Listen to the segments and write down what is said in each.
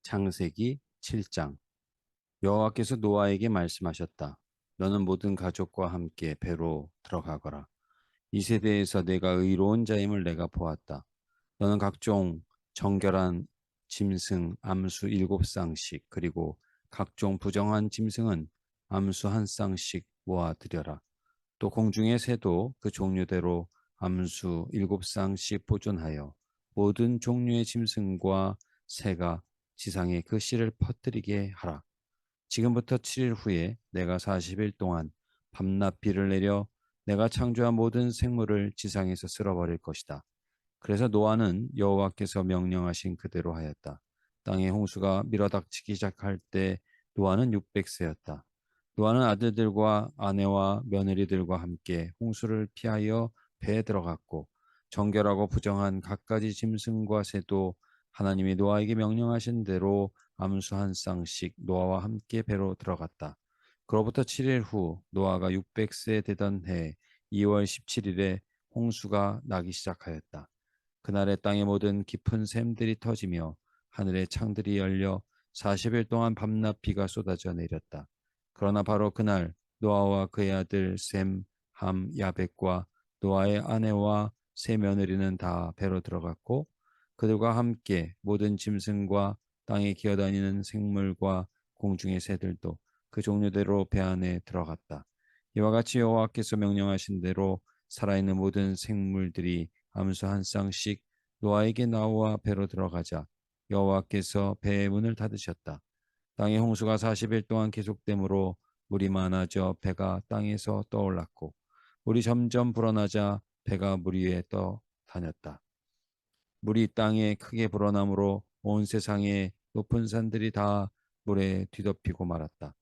창세기 7장. 여호와께서 노아에게 말씀하셨다. 너는 모든 가족과 함께 배로 들어가거라. 이 세대에서 내가 의로운 자임을 내가 보았다. 너는 각종 정결한 짐승 암수 7쌍씩 그리고 각종 부정한 짐승은 암수 1쌍씩 모아들여라. 또 공중의 새도 그 종류대로 암수 7쌍씩 보존하여 모든 종류의 짐승과 새가 지상에 그 씨를 퍼뜨리게 하라. 지금부터 7일 후에 내가 40일 동안 밤낮 비를 내려 내가 창조한 모든 생물을 지상에서 쓸어버릴 것이다. 그래서 노아는 여호와께서 명령하신 그대로 하였다. 땅의 홍수가 밀어닥치기 시작할 때 노아는 600세였다. 노아는 아들들과 아내와 며느리들과 함께 홍수를 피하여 배에 들어갔고 정결하고 부정한 갖가지 짐승과 새도 하나님이 노아에게 명령하신 대로 암수 1쌍씩 노아와 함께 배로 들어갔다. 그로부터 7일 후 노아가 600세 되던 해 2월 17일에 홍수가 나기 시작하였다. 그날의 땅의 모든 깊은 샘들이 터지며 하늘의 창들이 열려 40일 동안 밤낮 비가 쏟아져 내렸다. 그러나 바로 그날 노아와 그의 아들 셈, 함, 야벳과 노아의 아내와 세 며느리는 다 배로 들어갔고 그들과 함께 모든 짐승과 땅에 기어다니는 생물과 공중의 새들도 그 종류대로 배 안에 들어갔다. 이와 같이 여호와께서 명령하신 대로 살아있는 모든 생물들이 암수 1쌍씩 노아에게 나와 배로 들어가자 여호와께서 배의 문을 닫으셨다. 땅의 홍수가 40일 동안 계속되므로 물이 많아져 배가 땅에서 떠올랐고 물이 점점 불어나자 배가 물 위에 떠 다녔다. 물이 땅에 크게 불어나므로 온 세상의 높은 산들이 다 물에 뒤덮이고 말았다.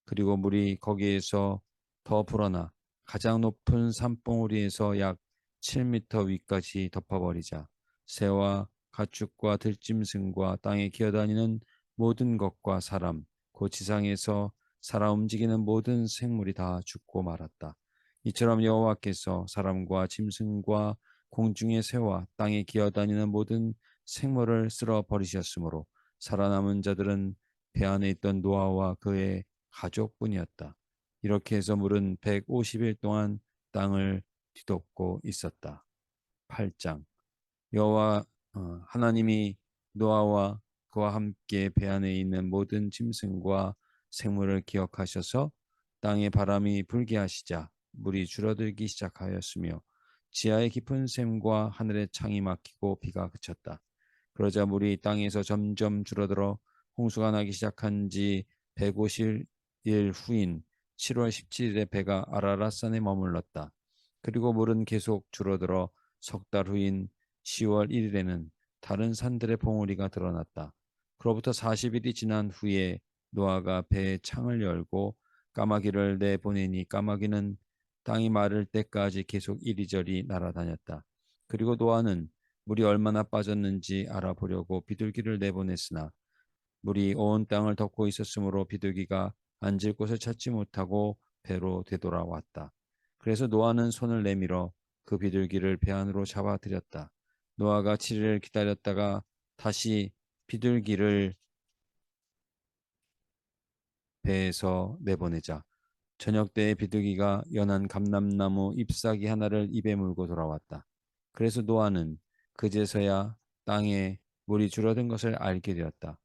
그리고 물이 거기에서 더 불어나 가장 높은 산봉우리에서 약 7미터 위까지 덮어버리자 새와 가축과 들짐승과 땅에 기어다니는 모든 것과 사람, 그 지상에서 살아 움직이는 모든 생물이 다 죽고 말았다. 이처럼 여호와께서 사람과 짐승과 공중의 새와 땅에 기어다니는 모든 생물을 쓸어 버리셨으므로 살아남은 자들은 배 안에 있던 노아와 그의 가족뿐이었다. 이렇게 해서 물은 150일 동안 땅을 뒤덮고 있었다. 8장. 여호와 하나님이 노아와 그와 함께 배 안에 있는 모든 짐승과 생물을 기억하셔서 땅에 바람이 불게 하시자 물이 줄어들기 시작하였으며 지하의 깊은 샘과 하늘의 창이 막히고 비가 그쳤다. 그러자 물이 땅에서 점점 줄어들어 홍수가 나기 시작한 지 150일 후인 7월 17일에 배가 아라랏산에 머물렀다. 그리고 물은 계속 줄어들어 석 달 후인 10월 1일에는 다른 산들의 봉우리가 드러났다. 그로부터 40일이 지난 후에 노아가 배의 창을 열고 까마귀를 내보내니 까마귀는 땅이 마를 때까지 계속 이리저리 날아다녔다. 그리고 노아는 물이 얼마나 빠졌는지 알아보려고 비둘기를 내보냈으나 물이 온 땅을 덮고 있었으므로 비둘기가 앉을 곳을 찾지 못하고 배로 되돌아왔다. 그래서 노아는 손을 내밀어 그 비둘기를 배 안으로 잡아들였다. 노아가 7일을 기다렸다가 다시 비둘기를 배에서 내보내자 저녁 때에 비둘기가 연한 감람나무 잎사귀 하나를 입에 물고 돌아왔다. 그래서 노아는 그제서야 땅에 물이 줄어든 것을 알게 되었다.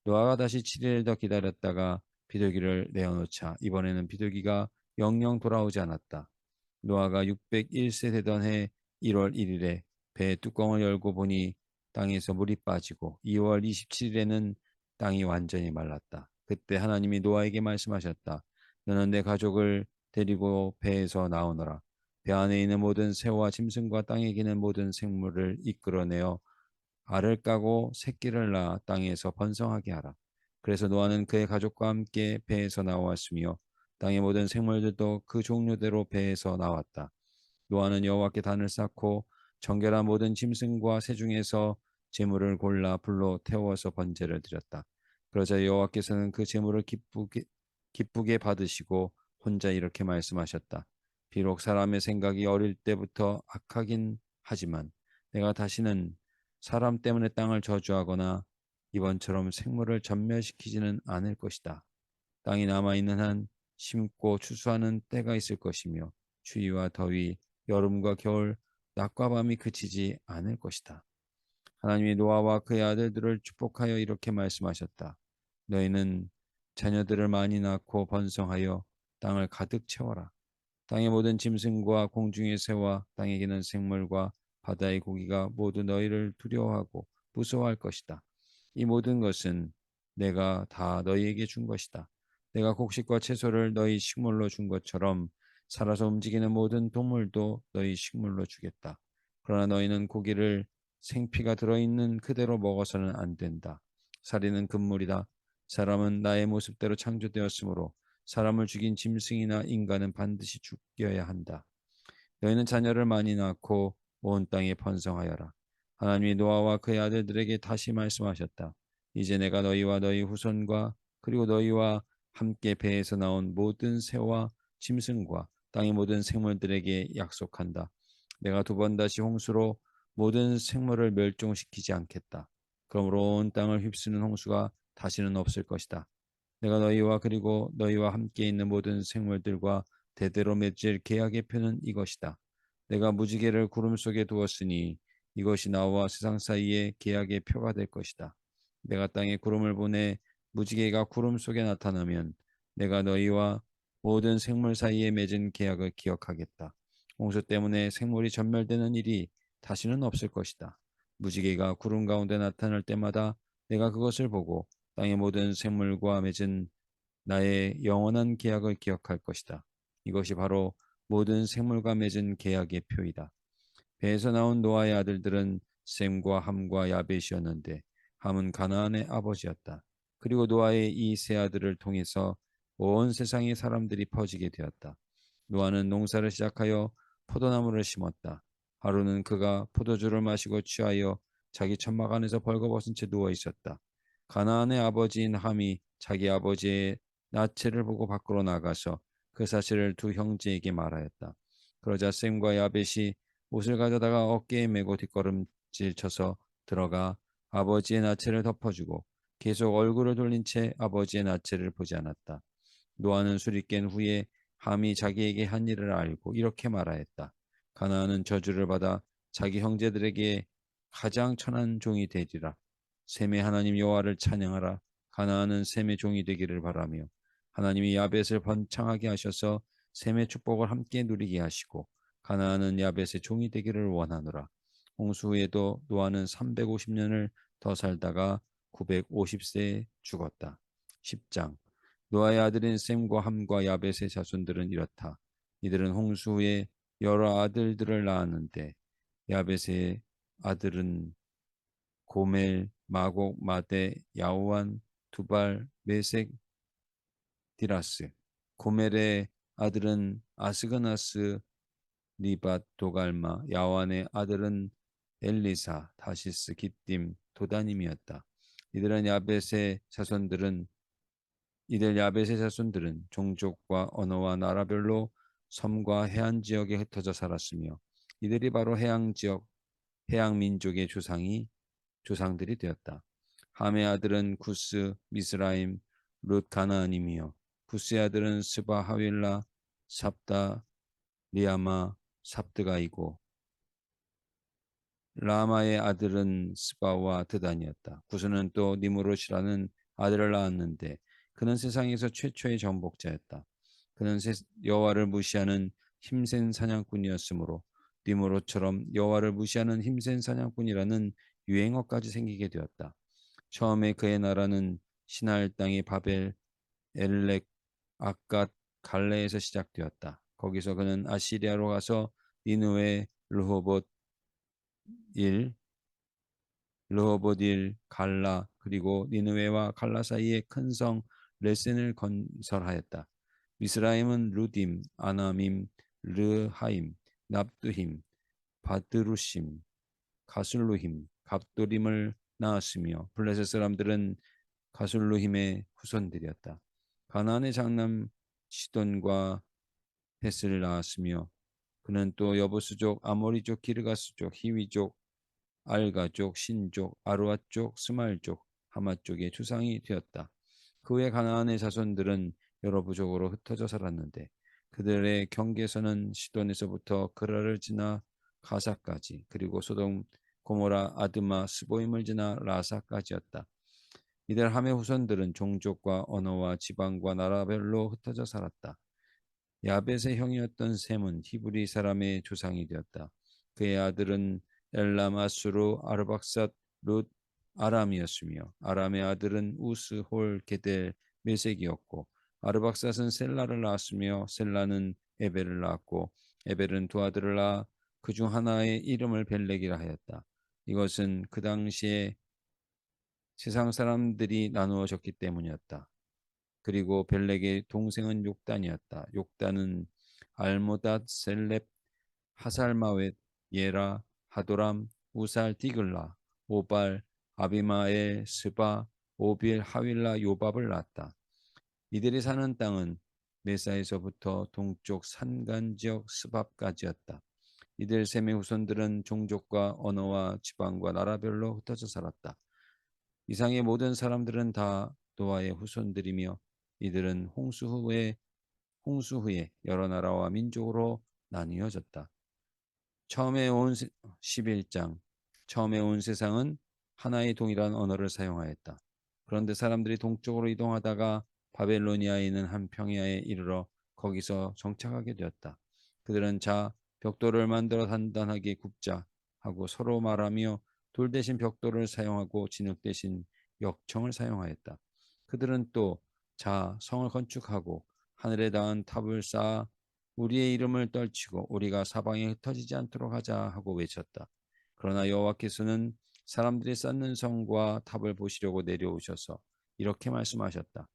노아가 다시 7일 더 기다렸다가 비둘기를 내어놓자 이번에는 비둘기가 영영 돌아오지 않았다. 노아가 601세 되던 해 1월 1일에 배 뚜껑을 열고 보니 땅에서 물이 빠지고 2월 27일에는 땅이 완전히 말랐다. 그때 하나님이 노아에게 말씀하셨다. 너는 내 가족을 데리고 배에서 나오너라. 배 안에 있는 모든 새와 짐승과 땅에 기는 모든 생물을 이끌어내어 알을 까고 새끼를 낳아 땅에서 번성하게 하라. 그래서 노아는 그의 가족과 함께 배에서 나왔으며 땅의 모든 생물들도 그 종류대로 배에서 나왔다. 노아는 여호와께 단을 쌓고 정결한 모든 짐승과 새 중에서 제물을 골라 불로 태워서 번제를 드렸다. 그러자 여호와께서는 그 제물을 기쁘게 받으시고 혼자 이렇게 말씀하셨다. 비록 사람의 생각이 어릴 때부터 악하긴 하지만 내가 다시는 사람 때문에 땅을 저주하거나 이번처럼 생물을 전멸시키지는 않을 것이다. 땅이 남아있는 한 심고 추수하는 때가 있을 것이며 추위와 더위, 여름과 겨울, 낮과 밤이 그치지 않을 것이다. 하나님이 노아와 그의 아들들을 축복하여 이렇게 말씀하셨다. 너희는 자녀들을 많이 낳고 번성하여 땅을 가득 채워라. 땅의 모든 짐승과 공중의 새와 땅에 기는 생물과 바다의 고기가 모두 너희를 두려워하고 무서워할 것이다. 이 모든 것은 내가 다 너희에게 준 것이다. 내가 곡식과 채소를 너희 식물로 준 것처럼 살아서 움직이는 모든 동물도 너희 식물로 주겠다. 그러나 너희는 고기를 생피가 들어있는 그대로 먹어서는 안 된다. 살인은 금물이다. 사람은 나의 모습대로 창조되었으므로 사람을 죽인 짐승이나 인간은 반드시 죽여야 한다. 너희는 자녀를 많이 낳고 온 땅에 번성하여라. 하나님이 노아와 그의 아들들에게 다시 말씀하셨다. 이제 내가 너희와 너희 후손과 그리고 너희와 함께 배에서 나온 모든 새와 짐승과 땅의 모든 생물들에게 약속한다. 내가 두 번 다시 홍수로 모든 생물을 멸종시키지 않겠다. 그러므로 온 땅을 휩쓰는 홍수가 다시는 없을 것이다. 내가 너희와 그리고 너희와 함께 있는 모든 생물들과 대대로 맺을 계약의 표는 이것이다. 내가 무지개를 구름 속에 두었으니 이것이 나와 세상 사이의 계약의 표가 될 것이다. 내가 땅에 구름을 보내 무지개가 구름 속에 나타나면 내가 너희와 모든 생물 사이에 맺은 계약을 기억하겠다. 홍수 때문에 생물이 전멸되는 일이 다시는 없을 것이다. 무지개가 구름 가운데 나타날 때마다 내가 그것을 보고 땅의 모든 생물과 맺은 나의 영원한 계약을 기억할 것이다. 이것이 바로 모든 생물과 맺은 계약의 표이다. 배에서 나온 노아의 아들들은 셈과 함과 야벳이었는데 함은 가나안의 아버지였다. 그리고 노아의 이 세 아들을 통해서 온 세상의 사람들이 퍼지게 되었다. 노아는 농사를 시작하여 포도나무를 심었다. 하루는 그가 포도주를 마시고 취하여 자기 천막 안에서 벌거벗은 채 누워 있었다. 가나안의 아버지인 함이 자기 아버지의 나체를 보고 밖으로 나가서 그 사실을 두 형제에게 말하였다. 그러자 셈과 야벳이 옷을 가져다가 어깨에 메고 뒷걸음질 쳐서 들어가 아버지의 나체를 덮어주고 계속 얼굴을 돌린 채 아버지의 나체를 보지 않았다. 노아는 술이 깬 후에 함이 자기에게 한 일을 알고 이렇게 말하였다. 가나안은 저주를 받아 자기 형제들에게 가장 천한 종이 되리라. 셈의 하나님 여호와를 찬양하라. 가나안은 셈의 종이 되기를 바라며 하나님이 야벳을 번창하게 하셔서 셈의 축복을 함께 누리게 하시고 가나안은 야벳의 종이 되기를 원하노라. 홍수 후에도 노아는 350년을 더 살다가 950세에 죽었다. 10장 노아의 아들인 셈과 함과 야벳의 자손들은 이렇다. 이들은 홍수 후에 여러 아들들을 낳았는데 야벳의 아들은 고멜, 마곡, 마대, 야오안, 두발, 메색, 디라스. 고멜의 아들은 아스그나스, 리밧, 도갈마. 야오안의 아들은 엘리사, 다시스, 기띔, 도다님이었다. 이들 야벳의 자손들은 종족과 언어와 나라별로 섬과 해안 지역에 흩어져 살았으며 이들이 바로 해양 민족의 조상들이 되었다. 함의 아들은 구스, 미스라임, 룻 가나안이며 구스의 아들은 스바 하윌라, 삽다, 리아마, 삽드가이고 라마의 아들은 스바와 드단이었다. 구스는 또 니무롯이라는 아들을 낳았는데 그는 세상에서 최초의 정복자였다. 그는 여호와를 무시하는 힘센 사냥꾼이었으므로 니무롯처럼 여호와를 무시하는 힘센 사냥꾼이라는 유행어까지 생기게 되었다. 처음에 그의 나라는 시나일 땅의 바벨, 엘렉, 아갓, 갈레에서 시작되었다. 거기서 그는 아시리아로 가서 니느웨, 르호봇 일, 르호보딜, 갈라 그리고 니느웨와 갈라 사이에 큰 성 레센을 건설하였다. 미스라임은 루딤, 아나밈, 르하임, 납두힘, 바드루심, 가술루힘, 갑도림을 낳았으며 블레셋 사람들은 가술루힘의 후손들이었다. 가나안의 장남 시돈과 헷을 낳았으며 그는 또 여부수족, 아모리족, 기르가스족, 히위족, 알가족, 신족, 아루아족, 스마일족, 하마 쪽의 주상이 되었다. 그 후에 가나안의 자손들은 여러 부족으로 흩어져 살았는데 그들의 경계선은 시돈에서부터 그라를 지나 가사까지, 그리고 소돔 고모라 아드마 스보임을 지나 라사까지였다. 이들 함의 후손들은 종족과 언어와 지방과 나라별로 흩어져 살았다. 야벳의 형이었던 셈은 히브리 사람의 조상이 되었다. 그의 아들은 엘람, 아수르, 아르박삿, 룻, 아람이었으며 아람의 아들은 우스, 홀, 게델, 메색이었고 아르박삿은 셀라를 낳았으며 셀라는 에벨을 낳았고 에벨은 두 아들을 낳아 그 중 하나의 이름을 벨렉이라 하였다. 이것은 그 당시에 세상 사람들이 나누어졌기 때문이었다. 그리고 벨렉의 동생은 욕단이었다. 욕단은 알모닷, 셀렙, 하살마웻, 예라, 하도람, 우살, 디글라, 오발, 아비마엘, 스바, 오빌, 하윌라, 요밥을 낳았다. 이들이 사는 땅은 메사에서부터 동쪽 산간 지역 스밥까지였다. 이들 셈의 후손들은 종족과 언어와 지방과 나라별로 흩어져 살았다. 이상의 모든 사람들은 다 노아의 후손들이며 이들은 홍수 후에 여러 나라와 민족으로 나뉘어졌다. 처음에 온 11장. 처음에 온 세상은 하나의 동일한 언어를 사용하였다. 그런데 사람들이 동쪽으로 이동하다가 바벨로니아에 있는 한 평야에 이르러 거기서 정착하게 되었다. 그들은 자 벽돌을 만들어 단단하게 굽자 하고 서로 말하며 돌 대신 벽돌을 사용하고 진흙 대신 역청을 사용하였다. 그들은 또 자 성을 건축하고 하늘에 닿은 탑을 쌓아 우리의 이름을 떨치고 우리가 사방에 흩어지지 않도록 하자 하고 외쳤다. 그러나 여호와께서는 사람들이 쌓는 성과 탑을 보시려고 내려오셔서 이렇게 말씀하셨다.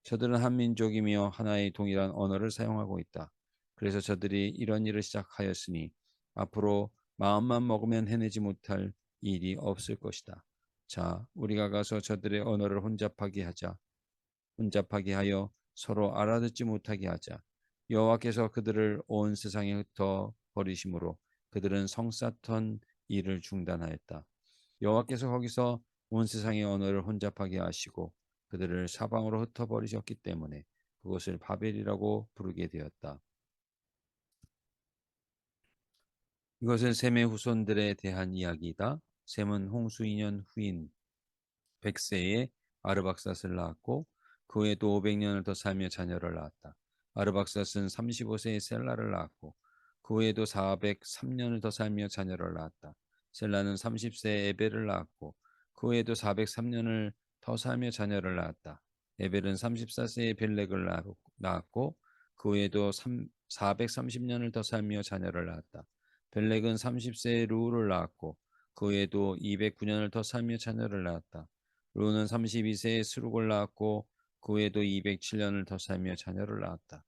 저들은 한 민족이며 하나의 동일한 언어를 사용하고 있다. 그래서 저들이 이런 일을 시작하였으니 앞으로 마음만 먹으면 해내지 못할 일이 없을 것이다. 자, 우리가 가서 저들의 언어를 혼잡하게 하여 서로 알아듣지 못하게 하자. 여호와께서 그들을 온 세상에 흩어 버리심으로 그들은 성쌌던 일을 중단하였다. 여호와께서 거기서 온 세상의 언어를 혼잡하게 하시고 그들을 사방으로 흩어 버리셨기 때문에 그것을 바벨이라고 부르게 되었다. 이것은 셈의 후손들에 대한 이야기이다. 셈은 홍수 2년 후인 100세에 아르박삿을 낳았고 그 후에 또 500년을 더 살며 자녀를 낳았다. 아르박삿은 35세에 셀라를 낳았고 그 후에도 403년을 더 살며 자녀를 낳았다. 셀라는 30세에 에벨을 낳았고 그 후에도 403년을 더 살며 자녀를 낳았다. 에벨은 34세에 벨렉을 낳았고 그 후에도 430년을 더 살며 자녀를 낳았다. 벨렉은 30세에 루우를 낳았고 그 후에도 209년을 더 살며 자녀를 낳았다. 루는 32세에 스룩을 낳았고 그 후에도 207년을 더 살며 자녀를 낳았다.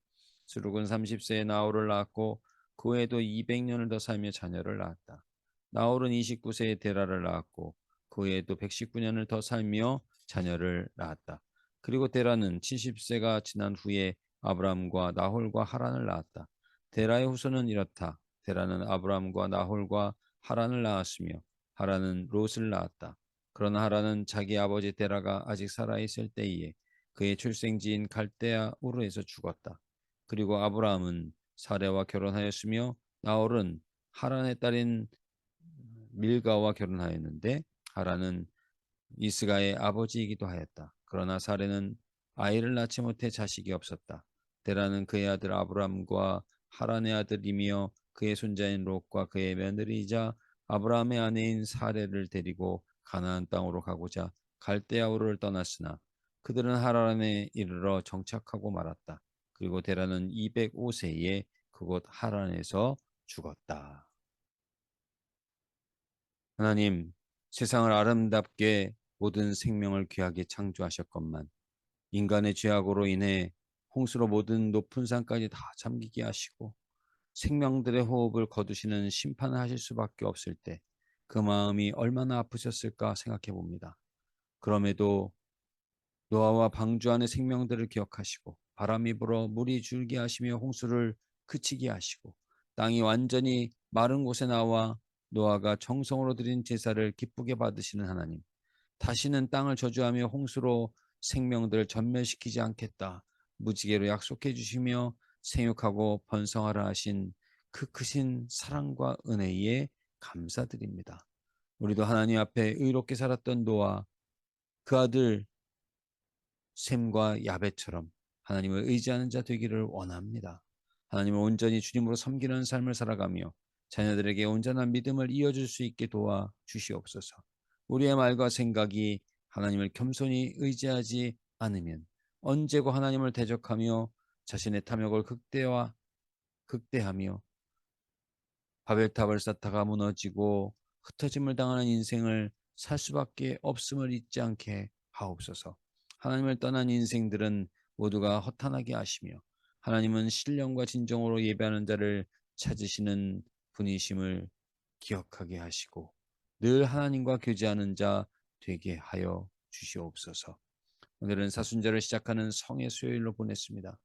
스룩은 30세에 나홀을 낳았고 그 후에도 200년을 더 살며 자녀를 낳았다. 나홀은 29세에 데라를 낳았고 그 후에도 119년을 더 살며 자녀를 낳았다. 그리고 데라는 70세가 지난 후에 아브람과 나홀과 하란을 낳았다. 데라의 후손은 이렇다. 데라는 아브람과 나홀과 하란을 낳았으며 하란은 롯을 낳았다. 그러나 하란은 자기 아버지 데라가 아직 살아있을 때에 그의 출생지인 갈대아 우르에서 죽었다. 그리고 아브라함은 사레와 결혼하였으며 나홀은 하란의 딸인 밀가와 결혼하였는데 하란은 이스가의 아버지이기도 하였다. 그러나 사레는 아이를 낳지 못해 자식이 없었다. 데라는 그의 아들 아브람과 하란의 아들이며 그의 손자인 롯과 그의 며느리이자 아브라함의 아내인 사레를 데리고 가나안 땅으로 가고자 갈대아우를 떠났으나 그들은 하란에 이르러 정착하고 말았다. 그리고 데라는 205세에 그곳 하란에서 죽었다. 하나님, 세상을 아름답게 모든 생명을 귀하게 창조하셨건만 인간의 죄악으로 인해 홍수로 모든 높은 산까지 다 잠기게 하시고 생명들의 호흡을 거두시는 심판을 하실 수밖에 없을 때 그 마음이 얼마나 아프셨을까 생각해 봅니다. 그럼에도 노아와 방주 안의 생명들을 기억하시고 바람이 불어 물이 줄게 하시며 홍수를 그치게 하시고 땅이 완전히 마른 곳에 나와 노아가 정성으로 드린 제사를 기쁘게 받으시는 하나님. 다시는 땅을 저주하며 홍수로 생명들을 전멸시키지 않겠다. 무지개로 약속해 주시며 생육하고 번성하라 하신 그 크신 사랑과 은혜에 감사드립니다. 우리도 하나님 앞에 의롭게 살았던 노아, 그 아들 셈과 야벳처럼 하나님을 의지하는 자 되기를 원합니다. 하나님을 온전히 주님으로 섬기는 삶을 살아가며 자녀들에게 온전한 믿음을 이어줄 수 있게 도와 주시옵소서. 우리의 말과 생각이 하나님을 겸손히 의지하지 않으면 언제고 하나님을 대적하며 자신의 탐욕을 극대하며 바벨탑을 쌓다가 무너지고 흩어짐을 당하는 인생을 살 수밖에 없음을 잊지 않게 하옵소서. 하나님을 떠난 인생들은 모두가 허탄하게 하시며 하나님은 신령과 진정으로 예배하는 자를 찾으시는 분이심을 기억하게 하시고 늘 하나님과 교제하는 자 되게 하여 주시옵소서. 오늘은 사순절을 시작하는 성의 수요일로 보냈습니다.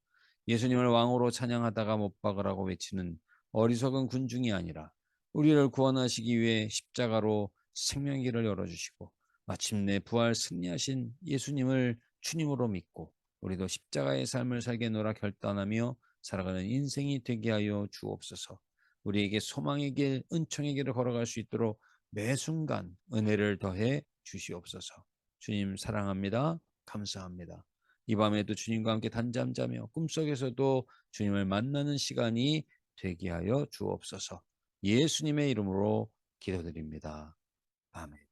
예수님을 왕으로 찬양하다가 못 박으라고 외치는 어리석은 군중이 아니라 우리를 구원하시기 위해 십자가로 생명의 길을 열어주시고 마침내 부활 승리하신 예수님을 주님으로 믿고 우리도 십자가의 삶을 살게노라 결단하며 살아가는 인생이 되게 하여 주옵소서. 우리에게 소망의 길, 은총의 길을 걸어갈 수 있도록 매 순간 은혜를 더해 주시옵소서. 주님 사랑합니다. 감사합니다. 이 밤에도 주님과 함께 단잠 자며 꿈속에서도 주님을 만나는 시간이 되게 하여 주옵소서. 예수님의 이름으로 기도드립니다. 아멘.